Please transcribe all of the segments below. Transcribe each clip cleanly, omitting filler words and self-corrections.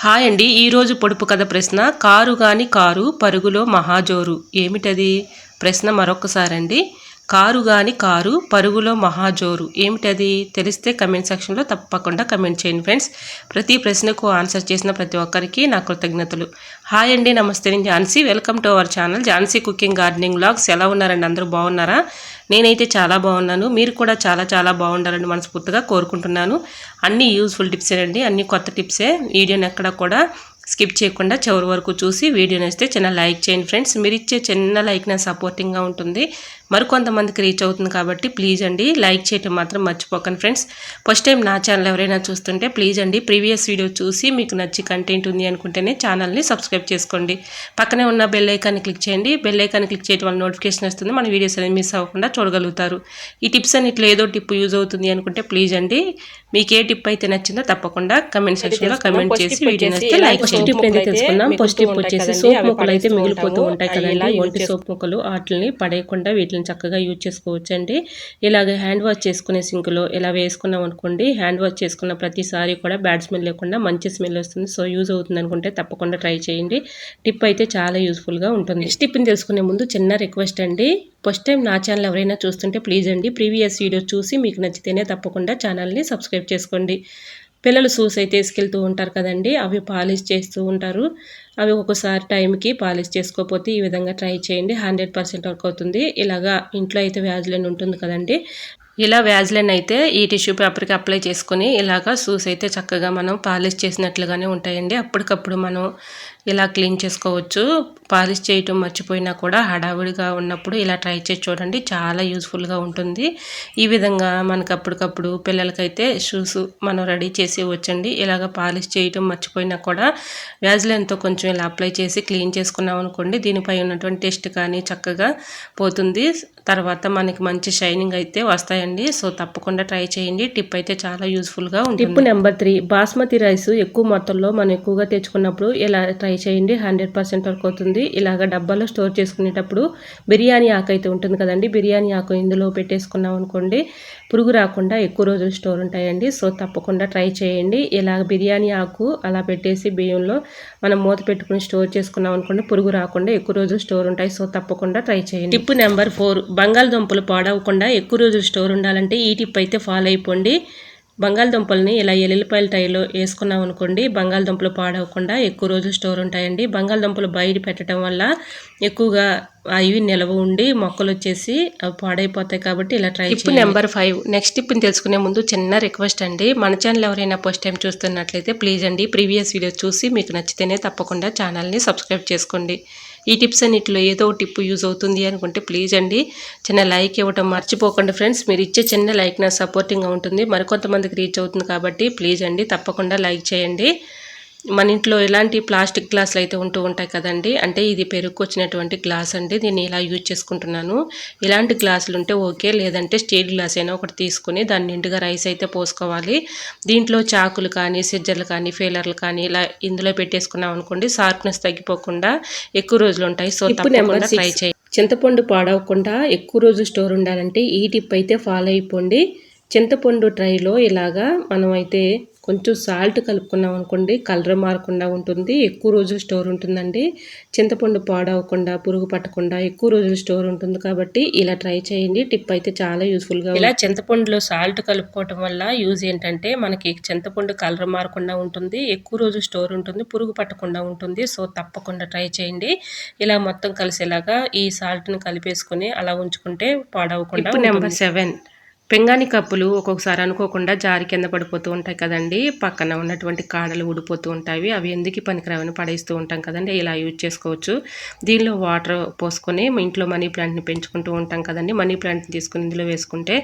Hi అండి. ఈరోజు పొడుపు కథ ప్రశ్న కారు గాని కారు పరుగులో మహాజోరు ఏమిటది? ప్రశ్న మరొకసారండి. కారు గాని కారు పరుగులో మహాజోరు ఏమిటది? తెలిస్తే కమెంట్ సెక్షన్లో తప్పకుండా కమెంట్ చేయండి ఫ్రెండ్స్. ప్రతి ప్రశ్నకు ఆన్సర్ చేసిన ప్రతి ఒక్కరికి నా కృతజ్ఞతలు. హాయ్ అండి, నమస్తే. నేను Jhansi. Welcome to our channel Jhansi cooking gardening vlogs. ఎలా ఉన్నారండి? అందరూ బాగున్నారా? నేనైతే చాలా బాగున్నాను. మీరు కూడా చాలా చాలా బాగుండాలని మనస్ఫూర్తిగా కోరుకుంటున్నాను. అన్నీ యూజ్ఫుల్ టిప్సే అండి, అన్ని కొత్త టిప్సే. వీడియోని ఎక్కడ కూడా స్కిప్ చేయకుండా చివరి వరకు చూసి వీడియోని వస్తే చిన్న లైక్ చేయండి ఫ్రెండ్స్. మీరు ఇచ్చే చిన్న లైక్ నా సపోర్టింగ్గా ఉంటుంది, మరికొంతమందికి రీచ్ అవుతుంది. కాబట్టి ప్లీజ్ అండి లైక్ చేయటం మాత్రం మర్చిపోకండి ఫ్రెండ్స్. ఫస్ట్ టైం నా ఛానల్ ఎవరైనా చూస్తుంటే ప్లీజ్ అండి ప్రీవియస్ వీడియో చూసి మీకు నచ్చి కంటెంట్ ఉంది అనుకుంటేనే ఛానల్ని సబ్స్క్రైబ్ చేసుకోండి. పక్కనే ఉన్న బెల్ ఐకాన్ని క్లిక్ చేయండి. బెల్ ఐకాన్ని క్లిక్ చేయడం వల్ల నోటిఫికేషన్ వస్తుంది, మన వీడియోస్ అనేది మిస్ అవ్వకుండా చూడగలుగుతారు. ఈ టిప్స్ అన్నిట్లో ఏదో టిప్ యూజ్ అవుతుంది అనుకుంటే ప్లీజ్ అండి మీకు ఏ టిప్ అయితే నచ్చిందో తప్పకుండా కమెంట్ సెక్షన్లో కమెంట్ చేసి వీడియో నచ్చితే లైక్ చేయండి. టిప్ అయితే తెలుసుకుందాం. ఫస్ట్ టిప్ వచ్చేసి సోప్ ముక్కలు అయితే మిగిలిపోతూ ఉంటాయి కదండి, ఒంటి సోప్ ముక్కలు. వాటిని పడేయకుండా వీటిని చక్కగా యూజ్ చేసుకోవచ్చు అండి. ఇలాగ హ్యాండ్ వాష్ చేసుకునే సింక్లో ఇలా వేసుకున్నాం అనుకోండి, హ్యాండ్ వాష్ చేసుకున్న ప్రతిసారి కూడా బ్యాడ్ స్మెల్ లేకుండా మంచి స్మెల్ వస్తుంది. సో యూజ్ అవుతుంది అనుకుంటే తప్పకుండా ట్రై చేయండి. టిప్ అయితే చాలా యూస్ఫుల్గా ఉంటుంది. నెక్స్ట్ టిప్ని తెలుసుకునే ముందు చిన్న రిక్వెస్ట్ అండి. ఫస్ట్ టైం నా ఛానల్ ఎవరైనా చూస్తుంటే ప్లీజ్ అండి ప్రీవియస్ వీడియో చూసి మీకు నచ్చితేనే తప్పకుండా ఛానల్ని సబ్స్క్రైబ్ చేసుకోండి. పిల్లలు షూస్ అయితే వేసుకెళ్తూ ఉంటారు కదండి, అవి పాలిష్ చేస్తూ ఉంటారు. అవి ఒక్కొక్కసారి టైంకి పాలిష్ చేసుకోకపోతే ఈ విధంగా ట్రై చేయండి, 100% వర్క్ అవుతుంది. ఇలాగా ఇంట్లో అయితే వ్యాజ్లైన్ ఉంటుంది కదండి, ఇలా వ్యాజ్లైన్ అయితే ఈ టిష్యూ పేపర్కి అప్లై చేసుకొని ఇలాగా షూస్ అయితే చక్కగా మనం పాలిష్ చేసినట్లుగానే ఉంటాయండి. అప్పటికప్పుడు మనం ఇలా క్లీన్ చేసుకోవచ్చు. పాలిష్ చేయటం మర్చిపోయినా కూడా హడావుడిగా ఉన్నప్పుడు ఇలా ట్రై చేసి చూడండి, చాలా యూస్ఫుల్గా ఉంటుంది. ఈ విధంగా మనకు అప్పటికప్పుడు పిల్లలకైతే షూస్ మనం రెడీ చేసి వచ్చండి. ఇలాగ పాలిష్ చేయటం మర్చిపోయినా కూడా వ్యాజ్లైన్తో కొంచెం ఇలా అప్లై చేసి క్లీన్ చేసుకున్నాం అనుకోండి, దీనిపై ఉన్నటువంటి టెస్ట్ కానీ చక్కగా పోతుంది. తర్వాత మనకి మంచి షైనింగ్ అయితే వస్తాయండి. సో తప్పకుండా ట్రై చేయండి. టిప్ అయితే చాలా యూస్ఫుల్గా ఉంటుంది. టిప్ నెంబర్ 3, బాస్మతి రైస్ ఎక్కువ మొత్తంలో మనం ఎక్కువగా తెచ్చుకున్నప్పుడు ఇలా ట్రై చేయండి, 100% వర్క్ అవుతుంది. ఇలాగ డబ్బాలో స్టోర్ చేసుకునేటప్పుడు బిర్యానీ ఆకు అయితే ఉంటుంది కదండి, బిర్యానీ ఆకు ఇందులో పెట్టేసుకున్నాం అనుకోండి, పురుగు రాకుండా ఎక్కువ రోజులు స్టోర్ ఉంటాయండి. సో తప్పకుండా ట్రై చేయండి. ఇలాగ బిర్యానీ ఆకు అలా పెట్టేసి బియ్యంలో మనం మూత పెట్టుకుని స్టోర్ చేసుకున్నాం అనుకోండి, పురుగు రాకుండా ఎక్కువ రోజులు స్టోర్ ఉంటాయి. సో తప్పకుండా ట్రై చేయండి. టిప్ నెంబర్ 4, బంగాళదుంపలు పాడవకుండా ఎక్కువ రోజులు స్టోర్ ఉండాలంటే ఈ టిప్ అయితే ఫాలో అయిపోండి. బంగాళదుంపల్ని ఇలా ఎల్లుల్లిపాయల టైలో వేసుకున్నాం అనుకోండి, బంగాళదుంపలు పాడవకుండా ఎక్కువ రోజులు స్టోర్ ఉంటాయండి. బంగాళదుంపలు బయట పెట్టడం వల్ల ఎక్కువగా అవి నిలవ ఉండి మొక్కలు వచ్చేసి అవి పాడైపోతాయి. కాబట్టి ఇలా ట్రై చేయండి. టిప్ నెంబర్ 5, నెక్స్ట్ టిప్ని తెలుసుకునే ముందు చిన్న రిక్వెస్ట్ అండి. మన ఛానల్ ఎవరైనా ఫస్ట్ టైం చూస్తున్నట్లయితే ప్లీజ్ అండి ప్రీవియస్ వీడియో చూసి మీకు నచ్చితేనే తప్పకుండా ఛానల్ని సబ్స్క్రైబ్ చేసుకోండి. ఈ టిప్స్ అన్నిటిలో ఏదో టిప్ యూజ్ అవుతుంది అనుకుంటే ప్లీజ్ అండి చిన్న లైక్ ఇవ్వటం మర్చిపోకండి ఫ్రెండ్స్. మీరు ఇచ్చే చిన్న లైక్ నా సపోర్టింగ్గా ఉంటుంది, మరికొంతమందికి రీచ్ అవుతుంది. కాబట్టి ప్లీజ్ అండి తప్పకుండా లైక్ చేయండి. మన ఇంట్లో ఎలాంటి ప్లాస్టిక్ గ్లాసులు అయితే ఉంటూ ఉంటాయి కదండి, అంటే ఇది పెరుగుకొచ్చినటువంటి గ్లాస్ అండి, దీన్ని ఇలా యూజ్ చేసుకుంటున్నాను. ఇలాంటి గ్లాసులు ఉంటే ఓకే, లేదంటే స్టీల్ గ్లాస్ అయినా ఒకటి తీసుకుని దాన్ని నిండుగా రైస్ అయితే పోసుకోవాలి. దీంట్లో చాకులు కానీ సిజ్జర్లు కానీ ఫెయిలర్లు కానీ ఇలా ఇందులో పెట్టేసుకున్నాం అనుకోండి, షార్ప్నెస్ తగ్గిపోకుండా ఎక్కువ రోజులు ఉంటాయి. సో తప్పకుండా ట్రై చేయండి. చింతపండు పాడవకుండా ఎక్కువ రోజు స్టోర్ ఉండాలంటే ఈ టిప్ అయితే ఫాలో అయిపోండి. చింతపండు ట్రైలో ఇలాగా మనం అయితే కొంచెం సాల్ట్ కలుపుకున్నాం అనుకోండి, కలర్ మారకుండా ఉంటుంది, ఎక్కువ రోజులు స్టోర్ ఉంటుందండి. చింతపండు పాడవకుండా పురుగు పట్టకుండా ఎక్కువ రోజులు స్టోర్ ఉంటుంది. కాబట్టి ఇలా ట్రై చేయండి. టిప్ అయితే చాలా యూస్ఫుల్గా ఇలా చింతపండులో సాల్ట్ కలుపుకోవటం వల్ల యూజ్ ఏంటంటే మనకి చింతపండు కలర్ మారకుండా ఉంటుంది, ఎక్కువ రోజు స్టోర్ ఉంటుంది, పురుగు పట్టకుండా ఉంటుంది. సో తప్పకుండా ట్రై చేయండి. ఇలా మొత్తం కలిసేలాగా ఈ సాల్ట్ని కలిపేసుకుని అలా ఉంచుకుంటే పాడవకుండా. టిప్ నెంబర్ 7, పింగాణి కప్పులు ఒక్కొక్కసారి అనుకోకుండా జారి కింద పడిపోతూ ఉంటాయి కదండి, పక్కన ఉన్నటువంటి కాడలు ఊడిపోతూ ఉంటాయి. అవి ఎందుకు పనికిరావని పడేస్తూ ఉంటాం కదండి, ఇలా యూజ్ చేసుకోవచ్చు. దీనిలో వాటర్ పోసుకొని ఇంట్లో మనీ ప్లాంట్ని పెంచుకుంటూ ఉంటాం కదండి, మనీ ప్లాంట్ని తీసుకుని ఇందులో వేసుకుంటే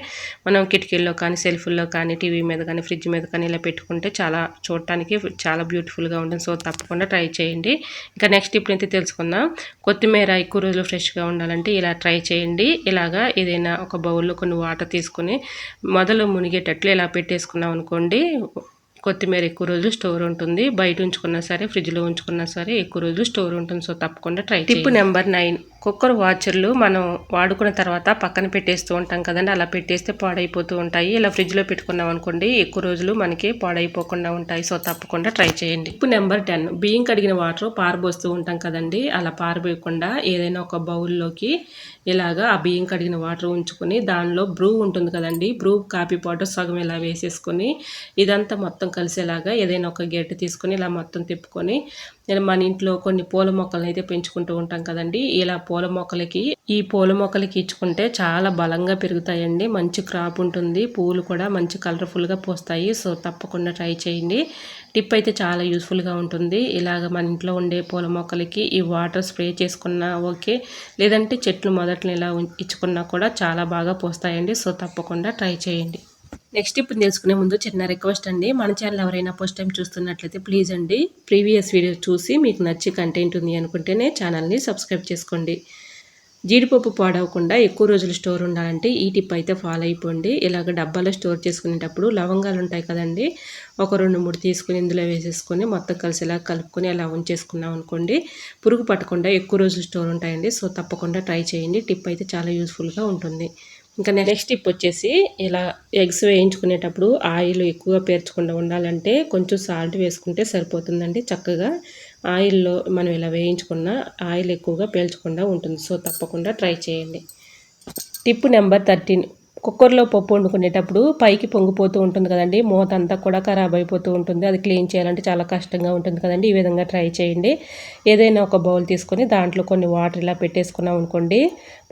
మనం కిటికీల్లో కానీ సెల్ఫుల్లో కానీ టీవీ మీద కానీ ఫ్రిడ్జ్ మీద కానీ ఇలా పెట్టుకుంటే చాలా చూడటానికి చాలా బ్యూటిఫుల్గా ఉంటుంది. సో తప్పకుండా ట్రై చేయండి. ఇంకా నెక్స్ట్ ఇప్పుడైతే తెలుసుకుందాం. కొత్తిమీర ఎక్కువ రోజులు ఫ్రెష్గా ఉండాలంటే ఇలా ట్రై చేయండి. ఇలాగా ఏదైనా ఒక బౌల్లో కొన్ని వాటర్ తీసుకొని మొదలు మునిగేటట్లు ఇలా పెట్టేసుకున్నాం అనుకోండి, కొత్తిమీర ఎక్కువ రోజులు స్టోర్ ఉంటుంది. బయట ఉంచుకున్నా సరే, ఫ్రిడ్జ్లో ఉంచుకున్నా సరే ఎక్కువ రోజులు స్టోర్ ఉంటుంది. సో తప్పకుండా ట్రై చేయండి. టిప్ నెంబర్ 9, కుక్కర్ వాచర్లు మనం వాడుకున్న తర్వాత పక్కన పెట్టేస్తూ ఉంటాం కదండి. అలా పెట్టేస్తే పాడైపోతూ ఉంటాయి. ఇలా ఫ్రిడ్జ్లో పెట్టుకున్నాం అనుకోండి, ఎక్కువ రోజులు మనకి పాడైపోకుండా ఉంటాయి. సో తప్పకుండా ట్రై చేయండి. టిప్ నెంబర్ 10, బియ్యం కడిగిన వాటర్ పారబోస్తూ ఉంటాం కదండి. అలా పారబోయకుండా ఏదైనా ఒక బౌల్లోకి ఇలాగా ఆ బియ్యం కడిగిన వాటర్ ఉంచుకొని దానిలో బ్రూ ఉంటుంది కదండి, బ్రూ కాఫీ పౌడర్ సగం ఇలా వేసేసుకొని ఇదంతా మొత్తం కలిసేలాగా ఏదైనా ఒక గెట్టు తీసుకొని ఇలా మొత్తం తిప్పుకొని, మన ఇంట్లో కొన్ని పూల మొక్కలను అయితే పెంచుకుంటూ ఉంటాం కదండి. ఇలా ఈ పూల మొక్కలకి ఇచ్చుకుంటే చాలా బలంగా పెరుగుతాయండి. మంచి క్రాప్ ఉంటుంది. పూలు కూడా మంచి కలర్ఫుల్గా పోస్తాయి. సో తప్పకుండా ట్రై చేయండి. టిప్ అయితే చాలా యూస్ఫుల్గా ఉంటుంది. ఇలాగ మన ఇంట్లో ఉండే పూల మొక్కలకి ఈ వాటర్ స్ప్రే చేసుకున్నా ఓకే, లేదంటే చెట్లు మొదట్లో ఇలా ఇచ్చుకున్నా కూడా చాలా బాగా పోస్తాయండి. సో తప్పకుండా ట్రై చేయండి. నెక్స్ట్ ఇప్పుడు తెలుసుకునే ముందు చిన్న రిక్వెస్ట్ అండి, మన ఛానల్ ఎవరైనా ఫస్ట్ టైం చూస్తున్నట్లయితే ప్లీజ్ అండి ప్రీవియస్ వీడియో చూసి మీకు నచ్చి కంటెంట్ ఉంది అనుకుంటేనే ఛానల్ని సబ్స్క్రైబ్ చేసుకోండి. జీడిపప్పు పాడవకుండా ఎక్కువ రోజులు స్టోర్ ఉండాలంటే ఈ టిప్ అయితే ఫాలో అయిపోండి. ఇలాగ డబ్బాలో స్టోర్ చేసుకునేటప్పుడు లవంగాలు ఉంటాయి కదండి, ఒక 2-3 తీసుకుని ఇందులో వేసేసుకొని మొత్తం కలిసిలా కలుపుకొని అలా ఉంచేసుకున్నాం అనుకోండి, పురుగు పట్టకుండా ఎక్కువ రోజులు స్టోర్ ఉంటాయండి. సో తప్పకుండా ట్రై చేయండి. టిప్ అయితే చాలా యూస్ఫుల్గా ఉంటుంది. ఇంకా నెక్స్ట్ టిప్ వచ్చేసి, ఇలా ఎగ్స్ వేయించుకునేటప్పుడు ఆయిల్ ఎక్కువగా పేర్చకుండా ఉండాలంటే కొంచెం సాల్ట్ వేసుకుంటే సరిపోతుందండి. చక్కగా ఆయిల్లో మనం ఇలా వేయించుకున్న ఆయిల్ ఎక్కువగా పేల్చకుండా ఉంటుంది. సో తప్పకుండా ట్రై చేయండి. టిప్ నెంబర్ 13, కుక్కర్లో పప్పు వండుకునేటప్పుడు పైకి పొంగిపోతూ ఉంటుంది కదండి, మూత అంతా కూడా ఖరాబ్ అయిపోతూ ఉంటుంది. అది క్లీన్ చేయాలంటే చాలా కష్టంగా ఉంటుంది కదండి. ఈ విధంగా ట్రై చేయండి. ఏదైనా ఒక బౌల్ తీసుకొని దాంట్లో కొన్ని వాటర్ ఇలా పెట్టేసుకున్నాం అనుకోండి,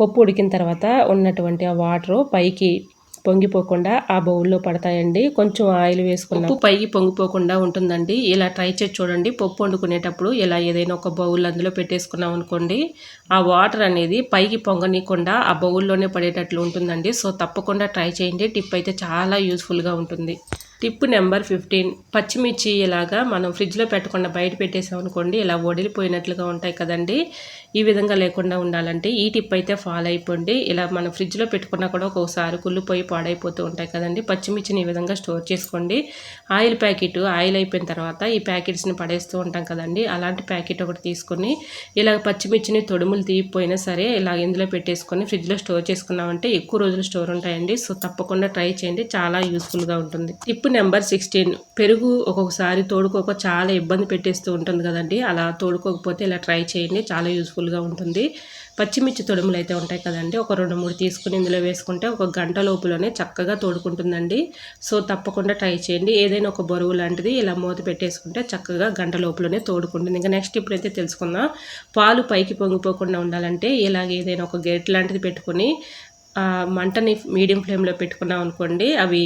పప్పు ఉడికిన తర్వాత ఉన్నటువంటి ఆ వాటరు పైకి పొంగిపోకుండా ఆ బౌల్లో పడతాయండి. కొంచెం ఆయిల్ వేసుకున్న పప్పు పైకి పొంగిపోకుండా ఉంటుందండి. ఇలా ట్రై చేసి చూడండి. పప్పు వండుకునేటప్పుడు ఇలా ఏదైనా ఒక బౌల్ అందులో పెట్టేసుకున్నాం అనుకోండి, ఆ వాటర్ అనేది పైకి పొంగనీయకుండా ఆ బౌల్లోనే పడేటట్లు ఉంటుందండి. సో తప్పకుండా ట్రై చేయండి. టిప్ అయితే చాలా యూస్ఫుల్గా ఉంటుంది. టిప్ నెంబర్ 15, పచ్చిమిర్చి ఇలాగా మనం ఫ్రిడ్జ్లో పెట్టకుండా బయట పెట్టేసాం అనుకోండి, ఇలా వడిలిపోయినట్లుగా ఉంటాయి కదండి. ఈ విధంగా లేకుండా ఉండాలంటే ఈ టిప్ అయితే ఫాలో అయిపోండి. ఇలా మనం ఫ్రిడ్జ్లో పెట్టుకున్నా కూడా ఒక్కొక్కసారి కుళ్ళిపోయి పాడైపోతూ ఉంటాయి కదండి. పచ్చిమిర్చిని ఈ విధంగా స్టోర్ చేసుకోండి. ఆయిల్ అయిపోయిన తర్వాత ఈ ప్యాకెట్స్ని పడేస్తూ ఉంటాం కదండి, అలాంటి ప్యాకెట్ ఒకటి తీసుకొని ఇలా పచ్చిమిర్చిని తొడుములు తీయిపోయినా సరే ఇలా ఇందులో పెట్టేసుకొని ఫ్రిడ్జ్లో స్టోర్ చేసుకున్నామంటే ఎక్కువ రోజులు స్టోర్ ఉంటాయండి. సో తప్పకుండా ట్రై చేయండి. చాలా యూస్ఫుల్గా ఉంటుంది. టిప్ నెంబర్ 16, పెరుగు ఒక్కొక్కసారి తోడుకోక చాలా ఇబ్బంది పెట్టేస్తూ ఉంటుంది కదండి. అలా తోడుకోకపోతే ఇలా ట్రై చేయండి. చాలా యూస్ఫుల్గా ఉంటుంది. పచ్చిమిర్చి తొడుములు అయితే ఉంటాయి కదండి, ఒక 2-3 తీసుకుని ఇందులో వేసుకుంటే ఒక గంట లోపులోనే చక్కగా తోడుకుంటుందండి. సో తప్పకుండా ట్రై చేయండి. ఏదైనా ఒక బరువు లాంటిది ఇలా మూత పెట్టేసుకుంటే చక్కగా గంట లోపులోనే తోడుకుంటుంది. ఇంకా నెక్స్ట్ ఇప్పుడైతే తెలుసుకుందాం. పాలు పైకి పొంగిపోకుండా ఉండాలంటే ఇలాగ ఏదైనా ఒక గెట్ లాంటిది పెట్టుకుని మంటని మీడియం ఫ్లేమ్లో పెట్టుకున్నాం అనుకోండి, అవి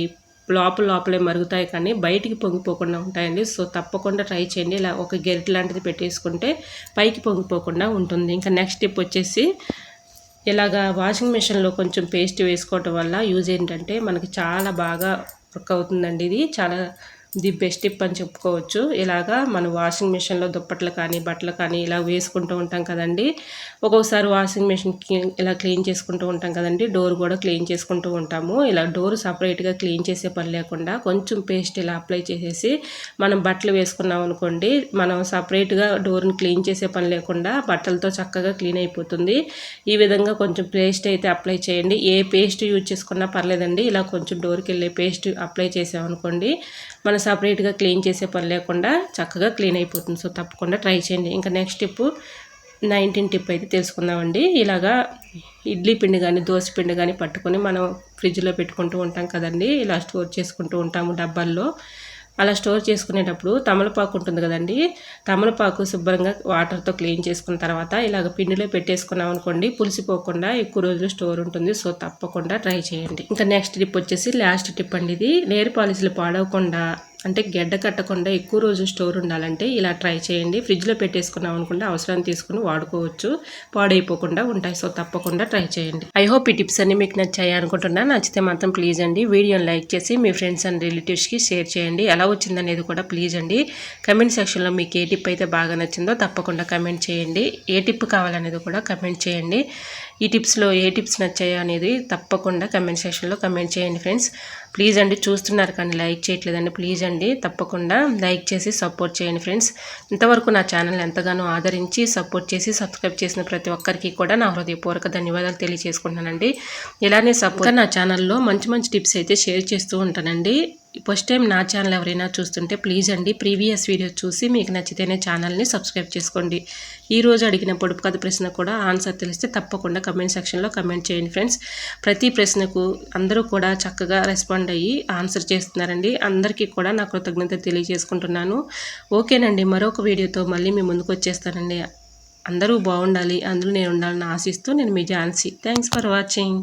లోపలే మరుగుతాయి కానీ బయటికి పొంగిపోకుండా ఉంటాయండి. సో తప్పకుండా ట్రై చేయండి. ఇలా ఒక గెరిట లాంటిది పెట్టేసుకుంటే పైకి పొంగిపోకుండా ఉంటుంది. ఇంకా నెక్స్ట్ టిప్ వచ్చేసి, ఇలాగా వాషింగ్ మిషన్లో కొంచెం పేస్ట్ వేసుకోవటం వల్ల యూజ్ ఏంటంటే మనకి చాలా బాగా వర్క్ అవుతుందండి. ఇది చాలా ది బెస్ట్ టిప్ అని చెప్పుకోవచ్చు. ఇలాగా మనం వాషింగ్ మిషన్లో దుప్పట్లు కానీ బట్టలు కానీ ఇలా వేసుకుంటూ ఉంటాం కదండి. ఒక్కొక్కసారి వాషింగ్ మిషన్కి ఇలా క్లీన్ చేసుకుంటూ ఉంటాం కదండి, డోర్ కూడా క్లీన్ చేసుకుంటూ ఉంటాము. ఇలా డోర్ సపరేట్గా క్లీన్ చేసే పని లేకుండా కొంచెం పేస్ట్ ఇలా అప్లై చేసేసి మనం బట్టలు వేసుకున్నాం అనుకోండి, మనం సపరేట్గా డోర్ని క్లీన్ చేసే పని లేకుండా బట్టలతో చక్కగా క్లీన్ అయిపోతుంది. ఈ విధంగా కొంచెం పేస్ట్ అయితే అప్లై చేయండి. ఏ పేస్ట్ యూజ్ చేసుకున్నా పర్లేదండి. ఇలా కొంచెం డోర్కి వెళ్ళే పేస్ట్ అప్లై చేసామనుకోండి, మనం సపరేట్గా క్లీన్ చేసే పని లేకుండా చక్కగా క్లీన్ అయిపోతుంది. సో తప్పకుండా ట్రై చేయండి. ఇంకా నెక్స్ట్ టిప్ 19 టిప్ అయితే తెలుసుకుందామండి. ఇలాగా ఇడ్లీ పిండి కానీ దోశ పిండి కానీ పట్టుకొని మనం ఫ్రిడ్జ్లో పెట్టుకుంటూ ఉంటాం కదండి, ఇలా స్టోర్ చేసుకుంటూ ఉంటాము డబ్బాల్లో. అలా స్టోర్ చేసుకునేటప్పుడు తమలపాకు ఉంటుంది కదండి, తమలపాకు శుభ్రంగా వాటర్తో క్లీన్ చేసుకున్న తర్వాత ఇలాగ పిండిలో పెట్టేసుకున్నాం అనుకోండి, పులిసిపోకుండా ఎక్కువ రోజులు స్టోర్ ఉంటుంది. సో తప్పకుండా ట్రై చేయండి. ఇంకా నెక్స్ట్ టిప్ వచ్చేసి లాస్ట్ టిప్ అండి. ఇది నెయిల్ పాలిష్లు పాడవకుండా అంటే గడ్డ కట్టకుండా ఎక్కువ రోజు స్టోర్ ఉండాలంటే ఇలా ట్రై చేయండి. ఫ్రిడ్జ్లో పెట్టేసుకున్నాం అనుకుంటే అవసరాన్ని తీసుకుని వాడుకోవచ్చు, పాడైపోకుండా ఉంటాయి. సో తప్పకుండా ట్రై చేయండి. ఐ హోప్ ఈ టిప్స్ అన్ని మీకు నచ్చాయి అనుకుంటున్నా. నచ్చితే మాత్రం ప్లీజ్ అండి వీడియోని లైక్ చేసి మీ ఫ్రెండ్స్ అండ్ రిలేటివ్స్కి షేర్ చేయండి. ఎలా వచ్చిందనేది కూడా ప్లీజ్ అండి కమెంట్ సెక్షన్లో మీకు ఏ టిప్ అయితే బాగా నచ్చిందో తప్పకుండా కమెంట్ చేయండి. ఏ టిప్ కావాలనేది కూడా కమెంట్ చేయండి. ఈ టిప్స్లో ఏ టిప్స్ నచ్చాయో అనేది తప్పకుండా కమెంట్ సెక్షన్లో కమెంట్ చేయండి ఫ్రెండ్స్. ప్లీజ్ అండి, చూస్తున్నారు కానీ లైక్ చేయట్లేదండి. ప్లీజ్ అండి తప్పకుండా లైక్ చేసి సపోర్ట్ చేయండి ఫ్రెండ్స్. ఇంతవరకు నా ఛానల్ ఎంతగానో ఆదరించి సపోర్ట్ చేసి సబ్స్క్రైబ్ చేసిన ప్రతి ఒక్కరికి కూడా నా హృదయపూర్వక ధన్యవాదాలు తెలియజేసుకుంటున్నానండి. ఇలానే సపోర్ట్ నా ఛానల్లో మంచి మంచి టిప్స్ అయితే షేర్ చేస్తూ ఉంటానండి. ఫస్ట్ టైం నా ఛానల్ ఎవరైనా చూస్తుంటే ప్లీజ్ అండి ప్రీవియస్ వీడియో చూసి మీకు నచ్చితేనే ఛానల్ని సబ్స్క్రైబ్ చేసుకోండి. ఈరోజు అడిగిన పొడుపు కథ ప్రశ్న కూడా ఆన్సర్ తెలిస్తే తప్పకుండా కమెంట్ సెక్షన్లో కమెంట్ చేయండి ఫ్రెండ్స్. ప్రతి ప్రశ్నకు అందరూ కూడా చక్కగా రెస్పాండ్ అయ్యి ఆన్సర్ చేస్తున్నారండి. అందరికీ కూడా నా కృతజ్ఞత తెలియజేసుకుంటున్నాను. ఓకేనండి, మరొక వీడియోతో మళ్ళీ మీ ముందుకు వచ్చేస్తానండి. అందరూ బాగుండాలి, అందులో నేను ఉండాలని ఆశిస్తూ నేను మీ ఝాన్సీ. Thanks for watching.